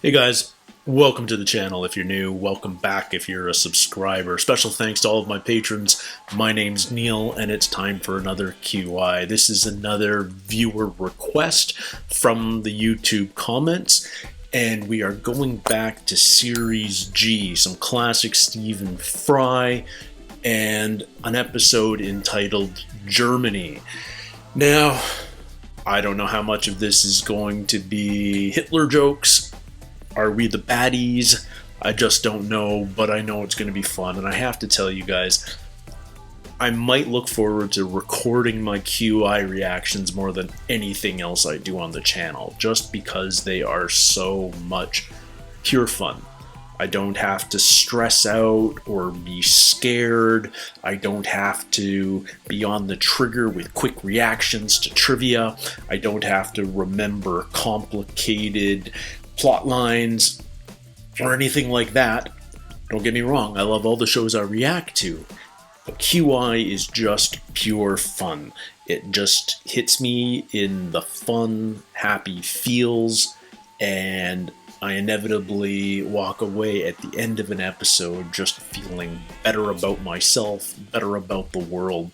Hey guys, welcome to the channel if you're new, welcome back if you're a subscriber. Special thanks to all of my patrons. My name's Neil and it's time for another QI. This is another viewer request from the YouTube comments, and we are going back to Series G, some classic Stephen Fry, and an episode entitled Germany. Now, I don't know how much of this is going to be Hitler jokes. Are we the baddies? I just don't know, but I know it's going to be fun. And I have to tell you guys, I might look forward to recording my QI reactions more than anything else I do on the channel, just because they are so much pure fun. I don't have to stress out or be scared. I don't have to be on the trigger with quick reactions to trivia. I don't have to remember complicated plot lines or anything like that. Don't get me wrong, I love all the shows I react to, but QI is just pure fun. It just hits me in the fun, happy feels, and I inevitably walk away at the end of an episode just feeling better about myself, better about the world,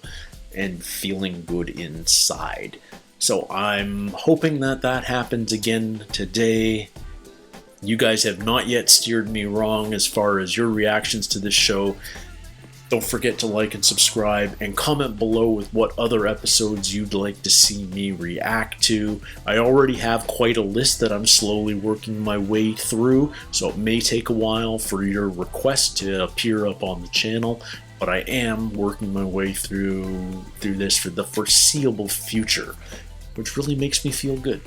and feeling good inside. So I'm hoping that happens again today. You guys have not yet steered me wrong as far as your reactions to this show. Don't forget to like and subscribe, and comment below with what other episodes you'd like to see me react to. I already have quite a list that I'm slowly working my way through, so it may take a while for your request to appear up on the channel, but I am working my way through this for the foreseeable future, which really makes me feel good.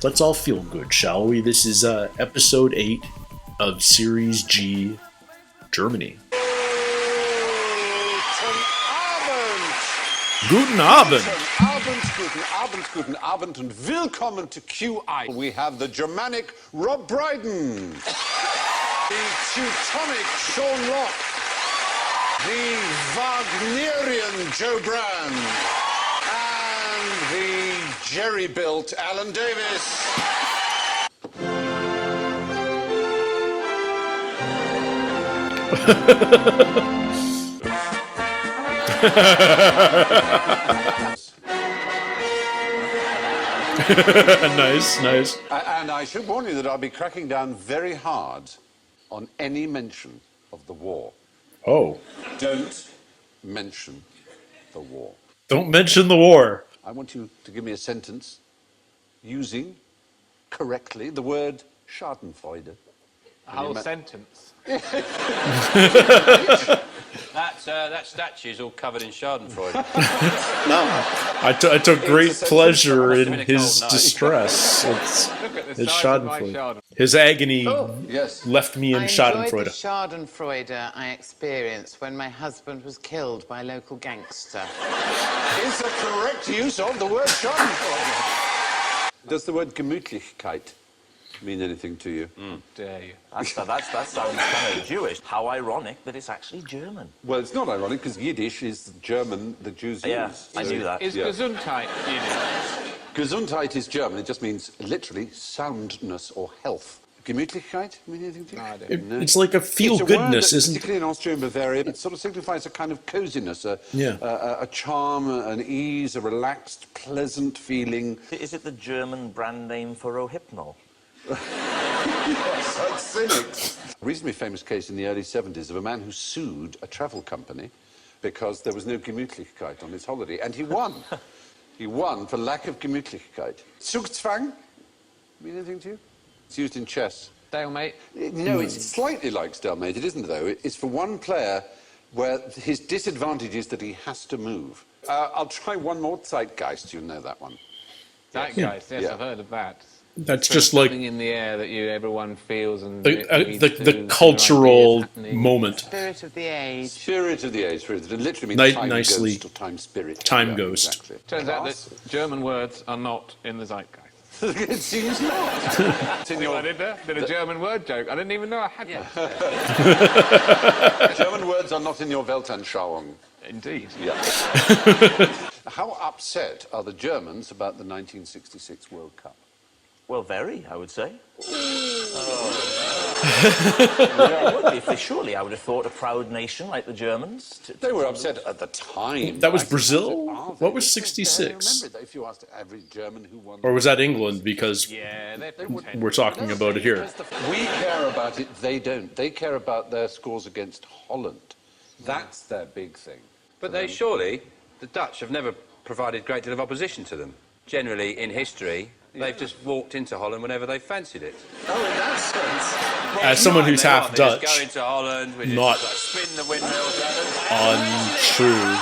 Let's all feel good, shall we? This is episode 8 of Series G, Germany. Guten Abend! Guten Abend, guten Abend, and willkommen to QI. We have the Germanic Rob Brydon, the Teutonic Sean Locke, the Wagnerian Jo Brand, and the jerry-built Alan Davies. Nice. And I should warn you that I'll be cracking down very hard on any mention of the war. Oh. Don't mention the war. Don't mention the war. I want you to give me a sentence using correctly the word Schadenfreude. A whole sentence. That statue's all covered in Schadenfreude. No. I took great pleasure in his distress. It's Schadenfreude. His agony left me in Schadenfreude. I enjoyed the Schadenfreude I experienced when my husband was killed by a local gangster. Is the correct use of the word Schadenfreude? Does the word Gemütlichkeit mean anything to you? Dare you? That sounds kind of Jewish. How ironic that it's actually German. Well, it's not ironic because Yiddish is German the Jews use. I knew that. Is Gesundheit Yiddish? Gesundheit is German. It just means literally soundness or health. Gemütlichkeit mean anything to you? No, I don't. No. It's like a feel-goodness, isn't it? Particularly in Austria and Bavaria, it sort of signifies a kind of coziness, a charm, an ease, a relaxed, pleasant feeling. Is it the German brand name for Rohypnol? Yes, that's cynics. A reasonably famous case in the early 70s of a man who sued a travel company because there was no Gemütlichkeit on his holiday, and he won. He won for lack of Gemütlichkeit. Zugzwang mean anything to you? It's used in chess. Stalemate? No, it's slightly like stalemate. It isn't, though. It's for one player where his disadvantage is that he has to move. I'll try one more. Zeitgeist, you know that one. Zeitgeist, yes, Yeah. I've heard of that. That's just like Something in the air that everyone feels and the cultural moment. Spirit of the age. Spirit of the age. It literally means time Nicely. ghost or time spirit. Time ghost. Exactly. Turns out that German words are not in the zeitgeist. It seems not. See what I did there? Did a German word joke. I didn't even know I had one. German words are not in your Weltanschauung. Indeed. Yeah. How upset are the Germans about the 1966 World Cup? Well, very, I would say. It would be, if they surely, I would have thought, a proud nation like the Germans. They were upset at the time. That was I think, Brazil? are What was they? 66? Remember that if you asked every German who won... Or was that England? Because Yeah, we're talking about it here. We care about it, they don't. They care about their scores against Holland. That's their big thing. But they surely, the Dutch have never provided a great deal of opposition to them. Generally, in history, they've just walked into Holland whenever they fancied it. Oh, in that sense. As someone who's half They Dutch, just go into Holland, we just not spin the windmills at them. untrue.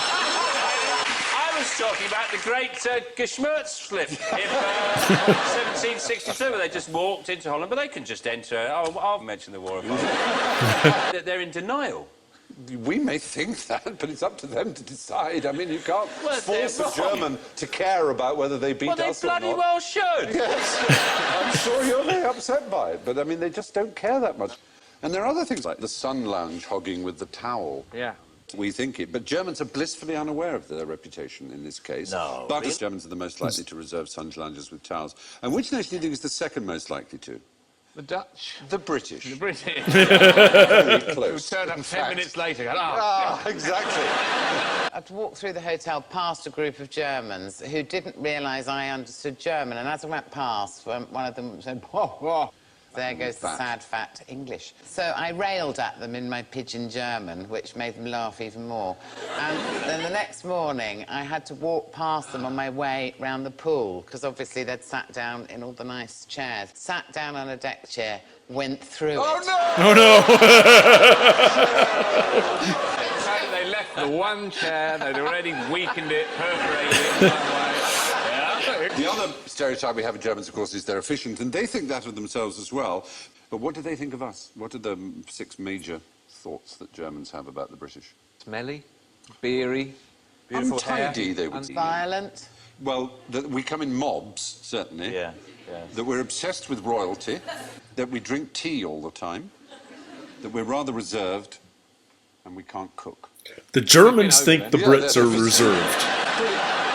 I was talking about the great Geschmertzflip in 1762, where they just walked into Holland, but they can just enter. Oh, I'll mention the War of Holland. They're in denial. We may think that, but it's up to them to decide. I mean, you can't force they're a German to care about whether they beat Well, they us or not. bloody well should. Yes, I'm sure you're very upset by it, but I mean, they just don't care that much. And there are other things like the sun lounge hogging with the towel. Yeah. We think it, but Germans are blissfully unaware of their reputation in this case. No, But really? Germans are the most likely to reserve sun lounges with towels. And which nation do you think is the second most likely to? The Dutch. The British. The British. Very Who close. turned up in 10 fact. minutes later. Going, Exactly. I'd walked through the hotel past a group of Germans who didn't realise I understood German, and as I went past, one of them said, whoa, whoa. There goes the sad, fat English. So I railed at them in my pidgin German, which made them laugh even more. And then the next morning, I had to walk past them on my way round the pool, because obviously they'd sat down in all the nice chairs. Sat down on a deck chair, went through it. Oh no! They left the one chair, they'd already weakened it, perforated it in some way. The other stereotype we have of Germans, of course, is they're efficient, and they think that of themselves as well. But what do they think of us? What are the 6 major thoughts that Germans have about the British? Smelly, beery, beautiful Untidy, hair. they would say. Violent. Well, that we come in mobs, certainly. Yeah, yeah. That we're obsessed with royalty, that we drink tea all the time, that we're rather reserved, and we can't cook. The Germans think the Yeah, Brits they're- are reserved.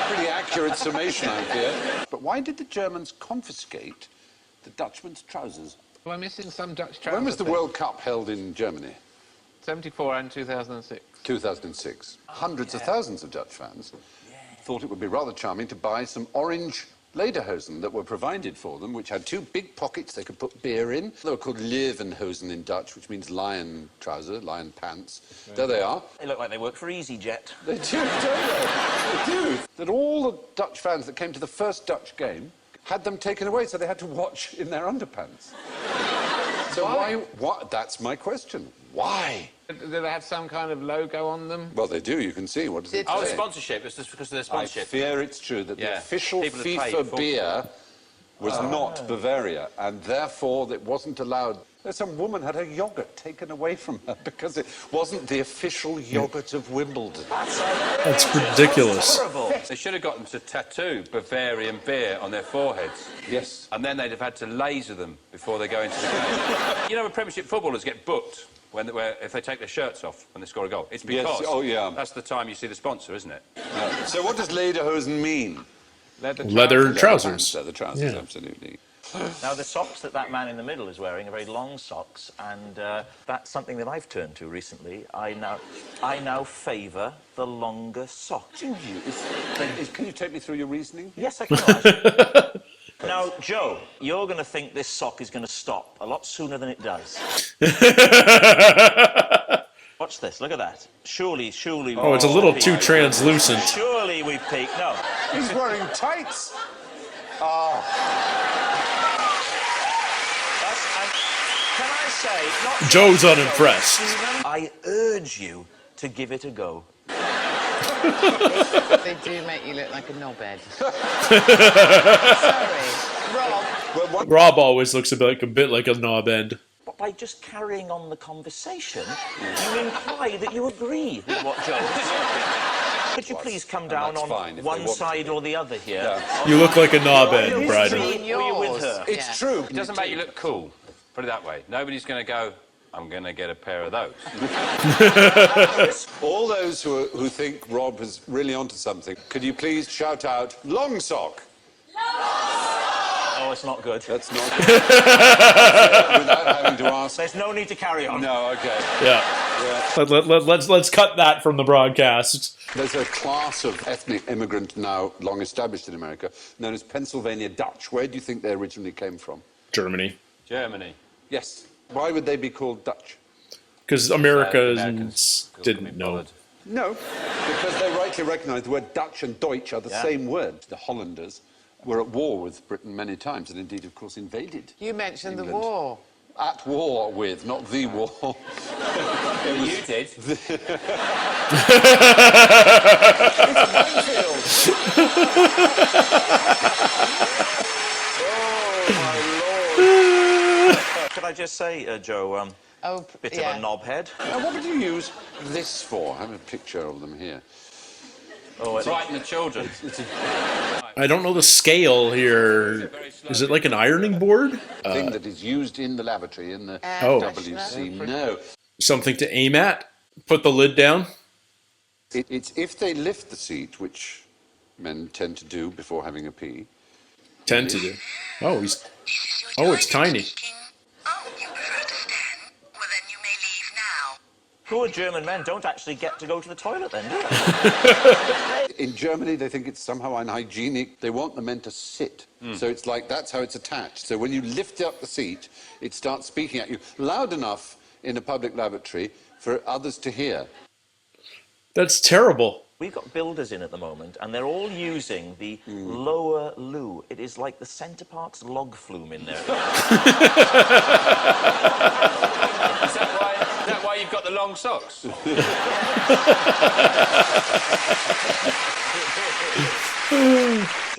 Pretty accurate summation, I fear. But why did the Germans confiscate the Dutchman's trousers? Am I missing some Dutch trousers? When was the thing? World Cup held in Germany? 74 and 2006. 2006. Hundreds of thousands of Dutch fans thought it would be rather charming to buy some orange Lederhosen that were provided for them, which had 2 big pockets they could put beer in. They were called Leeuwenhosen in Dutch, which means lion trouser, lion pants. There they are. They look like they work for EasyJet. They do, don't they? They do. That all the Dutch fans that came to the first Dutch game had them taken away, so they had to watch in their underpants. So why? What? That's my question. Why? Do they have some kind of logo on them? Well, they do. You can see. What does it Oh, say? sponsorship. It's just because of their I sponsorship. fear it's true that the Yeah. official People have paid FIFA for- beer was not Bavaria, and therefore it wasn't allowed. Some woman had her yoghurt taken away from her because it wasn't the official yoghurt of Wimbledon. That's ridiculous. Horrible. They should have got them to tattoo Bavarian beer on their foreheads. Yes. And then they'd have had to laser them before they go into the game. You know, when Premiership footballers get booked if they take their shirts off when they score a goal. It's because Yes, oh, yeah. that's the time you see the sponsor, isn't it? So what does Lederhosen mean? Leather trousers. Leather trousers, Yeah. absolutely. Now, the socks that man in the middle is wearing are very long socks, and that's something that I've turned to recently. I now favour the longer socks. Can you take me through your reasoning? Yes, I can. Now, Joe, you're going to think this sock is going to stop a lot sooner than it does. Watch this, look at that. Surely... Oh, it's a little too translucent. Surely we've peaked. No. He's wearing tights. Can I say... Not Joe's unimpressed. I urge you to give it a go. They do make you look like a knobhead. Sorry, Rob. Rob always looks a bit like a knob end. But by just carrying on the conversation, you imply that you agree with what Joe said. Could you please come down that's on fine if they one want side to. or the other here? Yeah. You look like a knob end, Were you Brydon. with me or were you with her? It's Yeah. true. It doesn't make you look cool. Put it that way. Nobody's going to go, I'm going to get a pair of those. All those who think Rob is really onto something, could you please shout out, long sock? Oh, it's not good. That's not good. Without having to ask else. There's no need to carry on. No, okay. Yeah. Let's cut that from the broadcast. There's a class of ethnic immigrant now long established in America known as Pennsylvania Dutch. Where do you think they originally came from? Germany. Germany. Yes. Why would they be called Dutch? Because Americans didn't know. No, because they rightly recognise the word Dutch and Deutsch are the same word. The Hollanders were at war with Britain many times and indeed, of course, invaded. You mentioned England. the war. At war with, not the war. You did. Could I just say, Joe, bit of a knobhead. Now, what would you use this for? I have a picture of them here. Oh, Frighten the children. I don't know the scale here. Is it like an ironing board? Thing that is used in the lavatory in the Oh. WC. No. Something to aim at? Put the lid down? It's if they lift the seat, which men tend to do before having a pee. Tend to do. Oh, it's tiny. Oh, you prefer to stand? Well, then you may leave now. Poor German men don't actually get to go to the toilet then, do they? In Germany, they think it's somehow unhygienic. They want the men to sit. So it's like that's how it's attached. So when you lift up the seat, it starts speaking at you loud enough in a public lavatory for others to hear. That's terrible. We've got builders in at the moment, and they're all using the lower loo. It is like the Centre Parks log flume in there. Is that why you've got the long socks?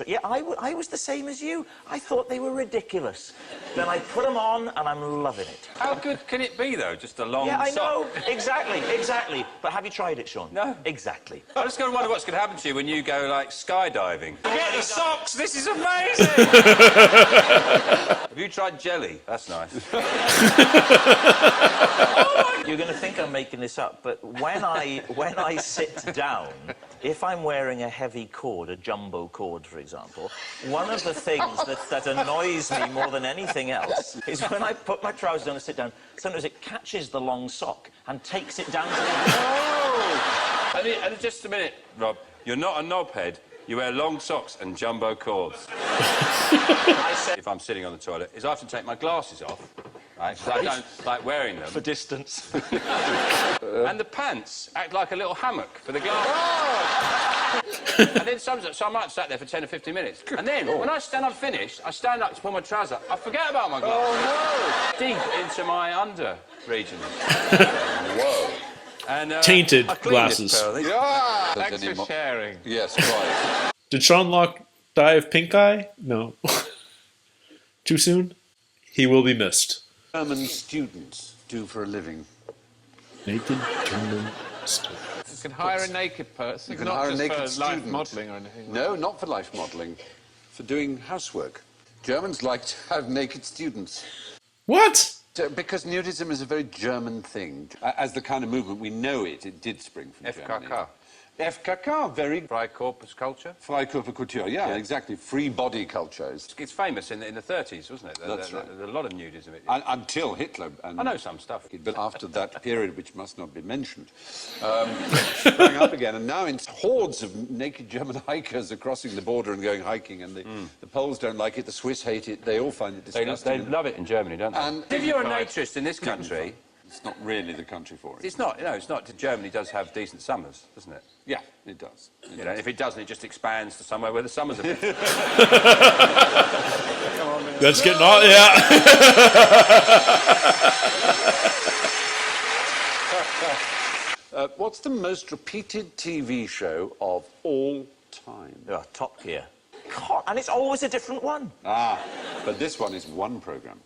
Yeah, I was the same as you. I thought they were ridiculous. Then I put them on, and I'm loving it. How good can it be, though? Just a long Yeah, I sock? know. Exactly. But have you tried it, Sean? No. Exactly. I just gotta wonder what's gonna happen to you when you go, like, skydiving. Get the socks! This is amazing! Have you tried jelly? That's nice. You're going to think I'm making this up, but when I sit down, if I'm wearing a heavy cord, a jumbo cord, for example, one of the things that annoys me more than anything else is when I put my trousers on and sit down, sometimes it catches the long sock and takes it down to the... Oh! And just a minute, Rob. You're not a knobhead. You wear long socks and jumbo cords. I said, if I'm sitting on the toilet, is I have to take my glasses off. Right? 'Cause I don't like wearing them. For distance. And the pants act like a little hammock for the glasses. And then so I might sat there for 10 or 15 minutes. And then, when I stand up finished, I stand up to pull my trousers up. I forget about my glasses. Oh, no! Deep into my under region. Whoa. And, Tainted I cleaned glasses. this pair of these. Yeah! Thanks for sharing. Yes, right. Did Sean Locke die of pink eye? No. Too soon? He will be missed. German students do for a living. Naked German student. You can hire a naked person. You can not hire a just naked for student. life modelling or anything. No, not for life modelling. For doing housework. Germans like to have naked students. What? Because nudism is a very German thing. As the kind of movement, we know it did spring from Germany. FKK. FKK, very... Freikorpus culture. Freikörperkultur, yeah, exactly. Free body culture. It's famous in the 30s, wasn't it? That's right. There's a lot of nudism. Until Hitler. And I know some stuff. But after that period, which must not be mentioned, sprang up again. And now it's hordes of naked German hikers are crossing the border and going hiking. And the Poles don't like it, the Swiss hate it, they all find it disgusting. They love it in Germany, don't they? And if you're a naturist in this country... It's not really the country for it. It's not, no, it's not. Germany does have decent summers, doesn't it? Yeah, it does. You know, if it doesn't, it just expands to somewhere where the summers are better. That's getting all... Yeah. What's the most repeated TV show of all time? Oh, Top Gear. God, and it's always a different one. Ah, but this one is one programme.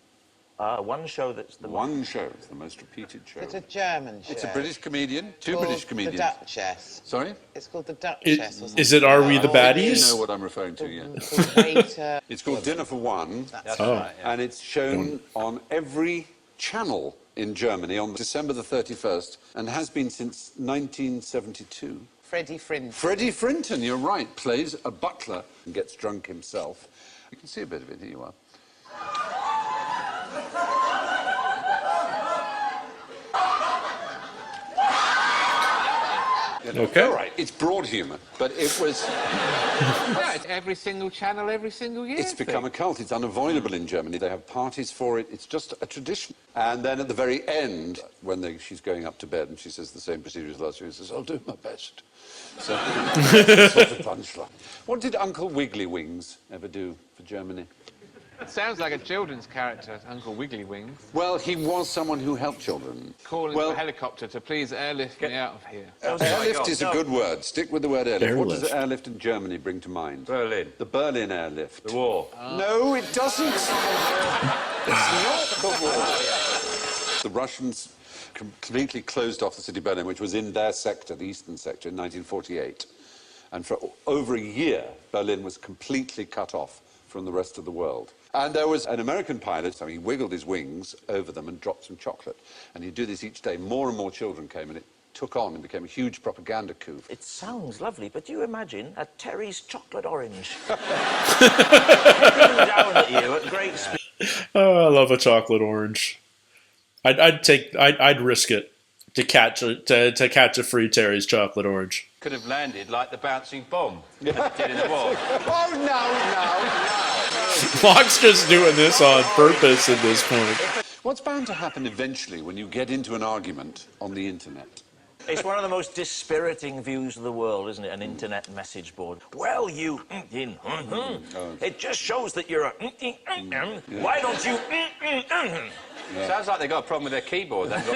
One show that's the One show is the most repeated show. It's a German show. It's a British comedian, two Called British comedians. The Duchess. Sorry? It's called The Duchess or something. Is it Are We the You Baddies? know what I'm referring to, yeah. The waiter. It's called Dinner for One, That's Oh. right, yeah. and it's shown on every channel in Germany on December the 31st, and has been since 1972. Freddie Frinton. Freddie Frinton, you're right, plays a butler and gets drunk himself. You can see a bit of it, here you are. You know, Okay. all right, it's broad humour, but it was... Yeah, it's every single channel, every single year. It's become a cult. It's unavoidable in Germany. They have parties for it. It's just a tradition. And then at the very end, when she's going up to bed and she says the same procedure as last year, she says, I'll do my best. So, that's sort of punchline. What did Uncle Wiggly Wings ever do for Germany? It sounds like a children's character, Uncle Wiggly Wings. Well, he was someone who helped children. Calling for a helicopter to please airlift me out of here. Airlift is a good word. Stick with the word airlift. What does Airlift. airlift in Germany bring to mind? Berlin. The Berlin airlift. The war. No, it doesn't. It's not the war. The Russians completely closed off the city of Berlin, which was in their sector, the eastern sector, in 1948. And for over a year, Berlin was completely cut off from the rest of the world. And there was an American pilot, so he wiggled his wings over them and dropped some chocolate. And he'd do this each day. More and more children came, and it took on and became a huge propaganda coup. It sounds lovely, but do you imagine a Terry's chocolate orange? Down at you at great speed. Oh, I love a chocolate orange. I'd risk it to catch a free Terry's chocolate orange. Could have landed like the bouncing bomb that it did in the war. Oh, no. Locke's just doing this on purpose at this point. What's bound to happen eventually when you get into an argument on the internet? It's one of the most dispiriting views of the world, isn't it? An internet message board. Well, you... It just shows that you're a... Why don't you... Sounds like they got a problem with their keyboard. They've got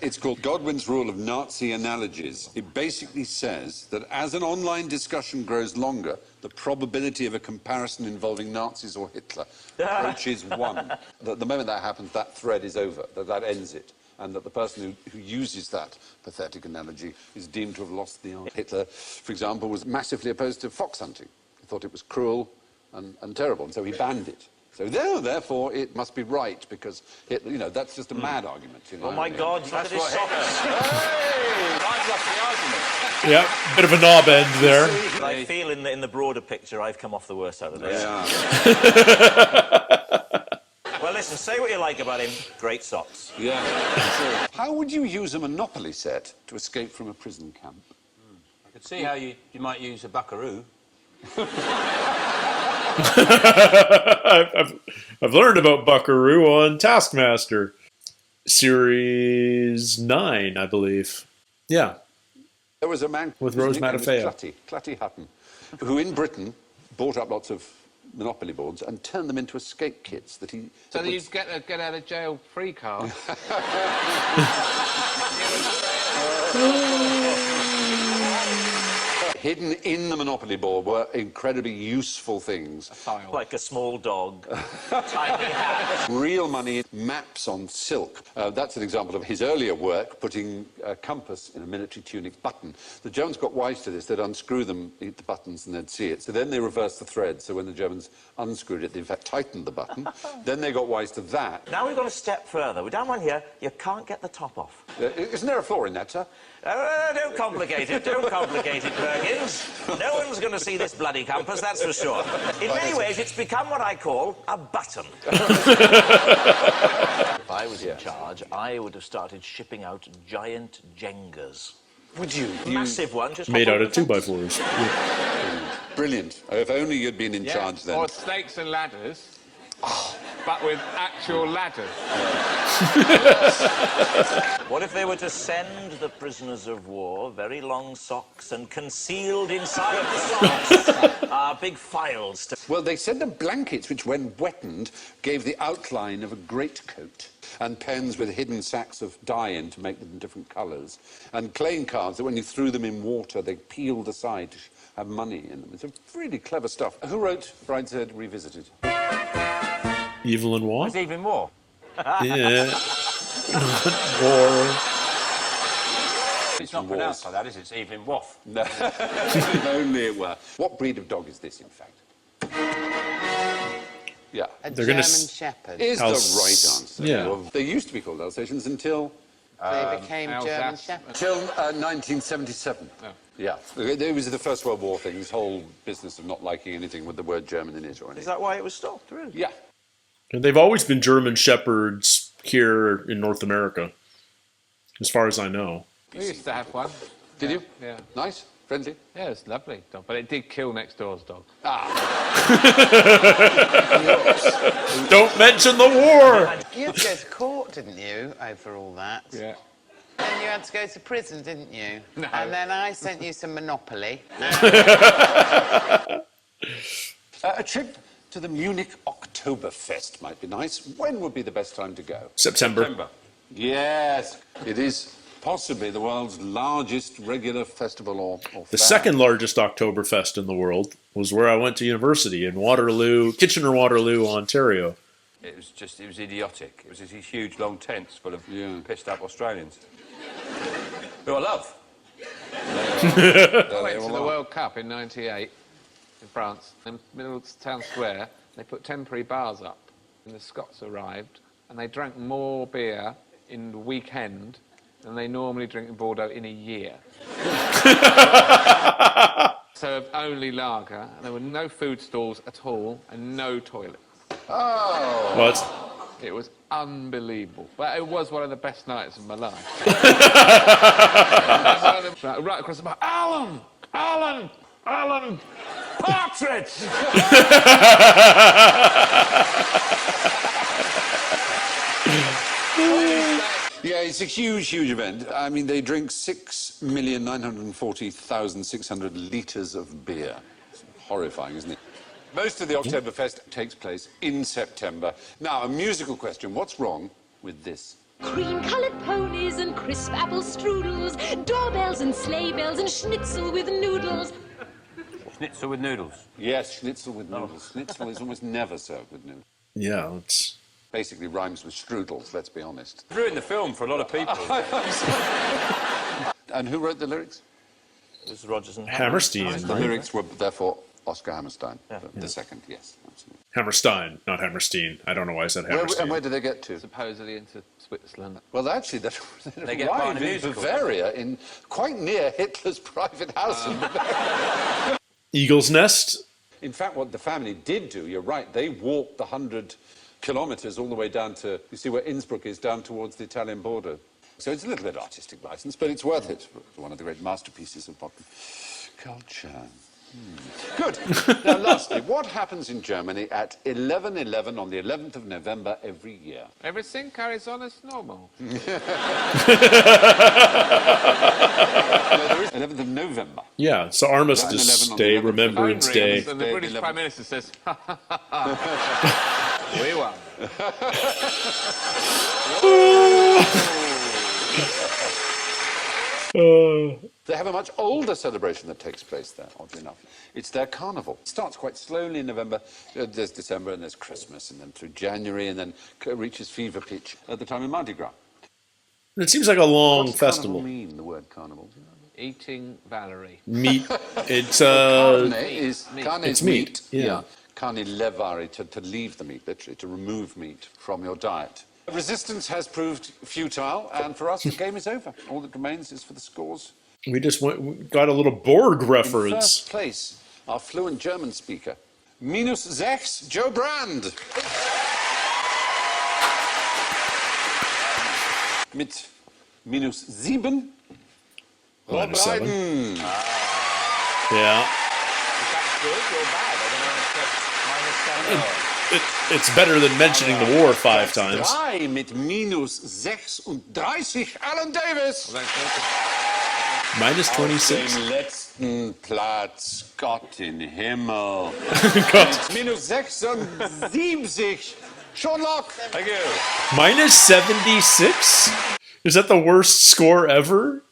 It's called Godwin's rule of Nazi analogies. It basically says that as an online discussion grows longer, the probability of a comparison involving Nazis or Hitler approaches 1. That the moment that happens, that thread is over, that ends it. And that the person who uses that pathetic analogy is deemed to have lost the art. Hitler, for example, was massively opposed to fox hunting. He thought it was cruel and terrible, and so he banned it. So therefore, it must be right, because, Hitler, you know, that's just a mad argument. You know, Oh, my God, look at his socks. I've lost the argument. Yep, bit of a knob end there. I feel in the broader picture, I've come off the worst out of this. Yeah. Well, listen, say what you like about him. Great socks. Yeah. So, how would you use a Monopoly set to escape from a prison camp? I could see how you might use a buckaroo. I've learned about Buckaroo on Taskmaster. Series 9, I believe. Yeah. There was a man With whose Rose nickname was Matafeo. Clatty Hutton, who in Britain bought up lots of Monopoly boards and turned them into escape kits that he... So that you get a get out of jail free card. Hidden in the Monopoly board were incredibly useful things. Like a small dog, tiny hat. Real money, maps on silk. That's an example of his earlier work, putting a compass in a military tunic button. The Germans got wise to this. They'd unscrew them, eat the buttons, and they'd see it. So then they reversed the thread. So when the Germans unscrewed it, they in fact tightened the button. Then they got wise to that. Now we've got a step further. We're down one here. You can't get the top off. Isn't there a flaw in that, sir? Don't complicate it. Don't complicate it, Perkins. No one's going to see this bloody compass, that's for sure. In many ways, it's become what I call a button. If I was in charge, I would have started shipping out giant Jengas. Would you? Massive ones. Just Made hop out on of the 2x4s. Brilliant. If only you'd been in Yeah. charge then. Or snakes and ladders, but with actual ladders. What if they were to send the prisoners of war very long socks and concealed inside of the socks are big files to... Well, they sent them blankets which, when wettened, gave the outline of a greatcoat, and pens with hidden sacks of dye in to make them different colours, and playing cards that when you threw them in water, they peeled aside to have money in them. It's really clever stuff. Who wrote Brideshead Revisited? Evelyn Waugh? There's even more. Yeah. War. It's not pronounced like that, is it? It's Evelyn Waugh. No, if only it were. What breed of dog is this, in fact? Yeah. A They're German gonna Shepherd. Is the Alsace- right answer. yeah. Well, they used to be called Alsatians until They became German Alsace. Shepherds. 1977. Yeah. It was the First World War thing, this whole business of not liking anything with the word German in it or anything. Is that why it was stopped, really? Yeah. And they've always been German Shepherds here in North America, as far as I know. We used to have one. Did you? Yeah. Nice? Friendly? Yeah, it's a lovely dog, but it did kill next door's dog. Don't mention the war! You had to go to court, didn't you, over all that? Yeah. Then you had to go to prison, didn't you? No. And then I sent you some Monopoly. A trip to the Munich Oktoberfest might be nice. When would be the best time to go? September. Yes, it is possibly the world's largest regular festival or The fair. second largest Oktoberfest in the world was where I went to university in Waterloo, Kitchener-Waterloo, Ontario. It was idiotic. It was these huge long tents full of pissed up Australians. Who I love. I went to the World Cup in '98 in France. In the middle of town square, they put temporary bars up. And the Scots arrived, and they drank more beer in the weekend than they normally drink in Bordeaux in a year. Served only lager, and there were no food stalls at all, and no toilets. Oh. What? It was unbelievable. But it was one of the best nights of my life. Right across the bar, Alan! Partridge! Yeah, it's a huge, huge event. I mean, they drink 6,940,600 litres of beer. It's horrifying, isn't it? Most of the Oktoberfest takes place in September. Now, a musical question. What's wrong with this? Cream-coloured ponies and crisp apple strudels, doorbells and sleigh bells and schnitzel with noodles. Schnitzel with noodles. Yes, schnitzel with noodles. Schnitzel is almost never served with noodles. Yeah, it's... Basically rhymes with strudels, let's be honest. Ruined the film for a lot of people. And who wrote the lyrics? It was Rodgers and Hammerstein. The lyrics were, therefore, Oscar Hammerstein. The second, yes, absolutely. Hammerstein, not Hammerstein. I don't know why I said Hammerstein. And where did they get to? Supposedly into Switzerland. Well, actually, they get part arrived in a in musical. Bavaria, in quite near Hitler's private house in Bavaria. Eagle's Nest. In fact, what the family did do, you're right, they walked the 100 kilometres all the way down to, you see where Innsbruck is, down towards the Italian border. So it's a little bit artistic license, but it's worth it. It's one of the great masterpieces of modern culture. Good. Now, lastly, what happens in Germany at 11/11 on the 11th of November every year? Everything carries on as normal. No, there is 11th of November. Yeah, so Armistice 9/11 on Day, the 11th. Remembrance Phone Day. rings and the Day, British 11th. Prime Minister says, we won. They have a much older celebration that takes place there, oddly enough. It's their carnival. It starts quite slowly in November. There's December and there's Christmas, and then through January, and then reaches fever pitch at the time of Mardi Gras. It seems like a long What's festival. carnival mean, the word carnival? Do you know? Eating Valerie. Meat. It's Carne is carne It's is meat, yeah. Carne levare, to leave the meat, literally, to remove meat from your diet. Resistance has proved futile, and for us, the game is over. All that remains is for the scores. we got a little Borg In reference. first place, our fluent German speaker, -6, Jo Brand. Mit -7, Rob -7. Brydon. Yeah. That's good or bad? I don't understand. It's better than mentioning the war 5 times. 3 mit -36, Alan Davies. -26. Den letzten Platz, Gott in Himmel. God. -76, Sean Locke. Thank you. -76? Is that the worst score ever?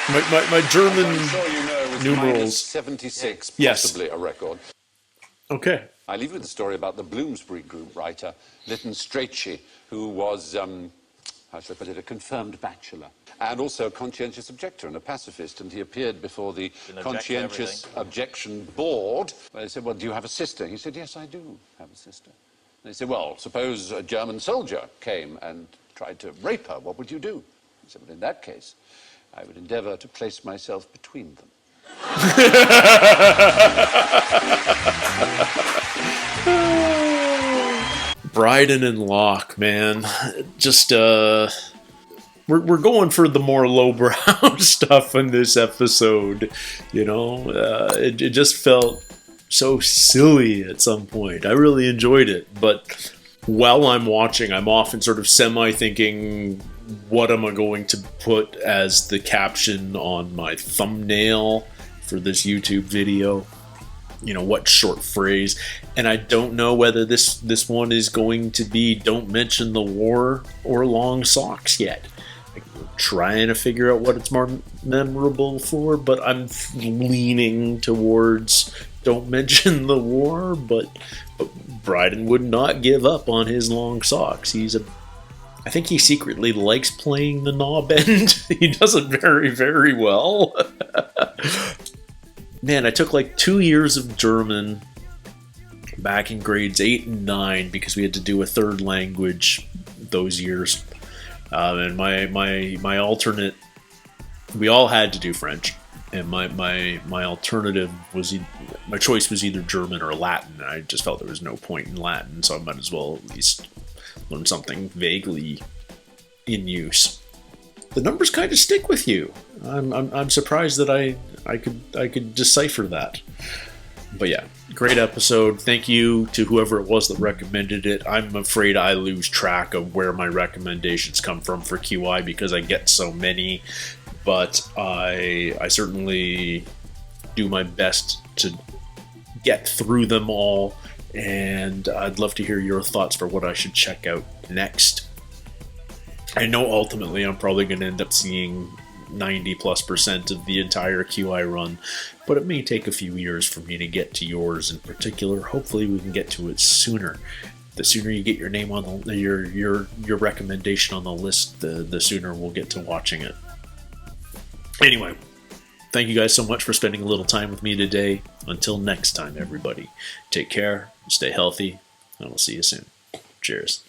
My German I'm sure you know it was numerals. -76, Yes. possibly a record. Okay. I leave you with the story about the Bloomsbury Group writer, Lytton Strachey, who was, how should I put it, a confirmed bachelor, and also a conscientious objector and a pacifist. And he appeared before the conscientious objection board. They said, well, do you have a sister? He said, yes, I do have a sister. They said, well, suppose a German soldier came and tried to rape her, what would you do? He said, well, in that case, I would endeavour to place myself between them. Brydon and Locke, man. Just, we're going for the more lowbrow stuff in this episode, you know? It just felt so silly at some point. I really enjoyed it, but while I'm watching, I'm often sort of semi-thinking, what am I going to put as the caption on my thumbnail for this YouTube video? You know, what short phrase? And I don't know whether this one is going to be "Don't mention the war" or "Long socks" yet. I'm trying to figure out what it's more memorable for, but I'm leaning towards "Don't mention the war." But Brydon would not give up on his long socks. I think he secretly likes playing the knob end. He does it very, very well. Man, I took like 2 years of German back in grades 8 and 9 because we had to do a third language those years. And my alternate, we all had to do French. And my alternative was, my choice was either German or Latin. I just felt there was no point in Latin, so I might as well at least learn something vaguely in use. The numbers kind of stick with you. I'm surprised that I could decipher that. But yeah, great episode. Thank you to whoever it was that recommended it. I'm afraid I lose track of where my recommendations come from for QI because I get so many. But I certainly do my best to get through them all. And I'd love to hear your thoughts for what I should check out next. I know ultimately I'm probably going to end up seeing 90+% of the entire QI run, but it may take a few years for me to get to yours in particular. Hopefully we can get to it sooner. The sooner you get your name on your recommendation on the list, the sooner we'll get to watching it. Anyway, thank you guys so much for spending a little time with me today. Until next time, everybody, take care, stay healthy, and we'll see you soon. Cheers.